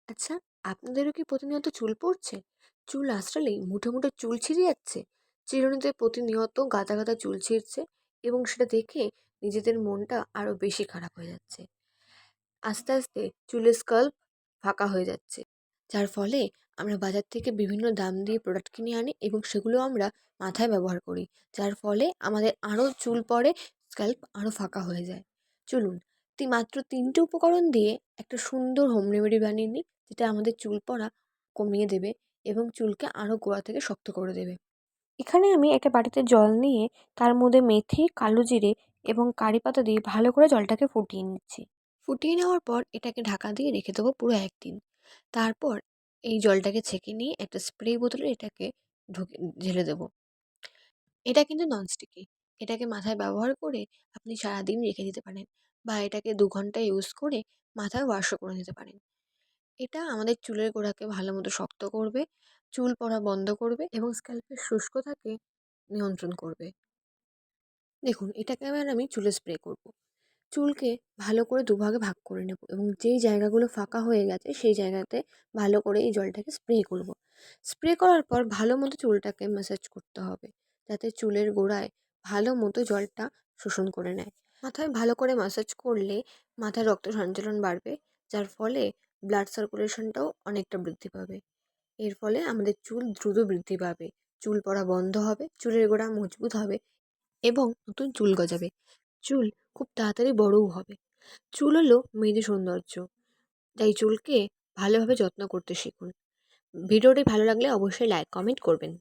আচ্ছা, আপনাদেরও কি প্রতিনিয়ত চুল পড়ছে? চুল আঁচড়ালেই মুঠো, মুঠো চুল ছিঁড়ে যাচ্ছে? চিরুনিতে প্রতিনিয়ত গাদা, গাদা চুল ছিঁড়ছে এবং সেটা দেখে নিজেদের মনটা আরো বেশি খারাপ হয়ে যাচ্ছে। আস্তে, আস্তে চুলের স্কাল্প ফাঁকা হয়ে যাচ্ছে। যার ফলে আমরা বাজার থেকে বিভিন্ন দাম দিয়ে প্রোডাক্ট কিনে আনি এবং সেগুলো আমরা মাথায় ব্যবহার করি। যার ফলে আমাদের আরও চুল পড়ে, স্ক্যাল্প আরও ফাঁকা হয়ে যায়। চলুন মাত্র ৩ টে উপকরণ দিয়ে একটা সুন্দর হোম রেমেডি বানিয়ে নিই, যেটা আমাদের চুল পড়া কমিয়ে দেবে এবং চুলকে আরও গোড়া থেকে শক্ত করে দেবে। এখানে আমি একটা বাটিতে জল নিয়ে তার মধ্যে মেথি, কালো জিরে এবং কারি পাতা দিয়ে ভালো করে জলটাকে ফুটিয়ে নিচ্ছি। ফুটিয়ে নেওয়ার পর এটাকে ঢাকা দিয়ে রেখে দেবো পুরো ১ দিন। তারপর এই জলটাকে ছেঁকে নিয়ে একটা স্প্রে বোতলে এটাকে ঢেলে দেবো। এটা কিন্তু ননস্টিকি। এটাকে মাথায় ব্যবহার করে আপনি সারাদিন রেখে দিতে পারেন বা এটাকে ২ ঘন্টা ইউজ করে মাথায় ওয়াশও করে নিতে পারেন। এটা আমাদের চুলের গোড়াকে ভালোমতো শক্ত করবে, চুল পড়া বন্ধ করবে এবং স্ক্যাল্পের শুষ্কতাকে নিয়ন্ত্রণ করবে। দেখুন এটাকে এবার আমি চুলে স্প্রে করব। চুলকে ভালো করে দুভাগে ভাগ করে নেব এবং যেই জায়গাগুলো ফাঁকা হয়ে গেছে সেই জায়গাতে ভালো করে এই জলটাকে স্প্রে করব। স্প্রে করার পর ভালো মতো চুলটাকে ম্যাসাজ করতে হবে, যাতে চুলের গোড়ায় ভালো মতো জলটা শোষণ করে নেয়। মাথায় ভালো করে ম্যাসাজ করলে মাথায় রক্ত সঞ্চালন বাড়বে, যার ফলে ব্লাড সার্কুলেশনটাও অনেকটা বৃদ্ধি পাবে। এর ফলে আমাদের চুল দ্রুত বৃদ্ধি পাবে, চুল পড়া বন্ধ হবে, চুলের গোড়া মজবুত হবে এবং নতুন চুল গজাবে। চুল খুব তাড়াতাড়ি বড়ও হবে। চুল হলো মেয়েদের সৌন্দর্য, তাই চুলকে ভালোভাবে যত্ন করতে শিখুন। ভিডিওটি ভালো লাগলে অবশ্যই লাইক কমেন্ট করবেন।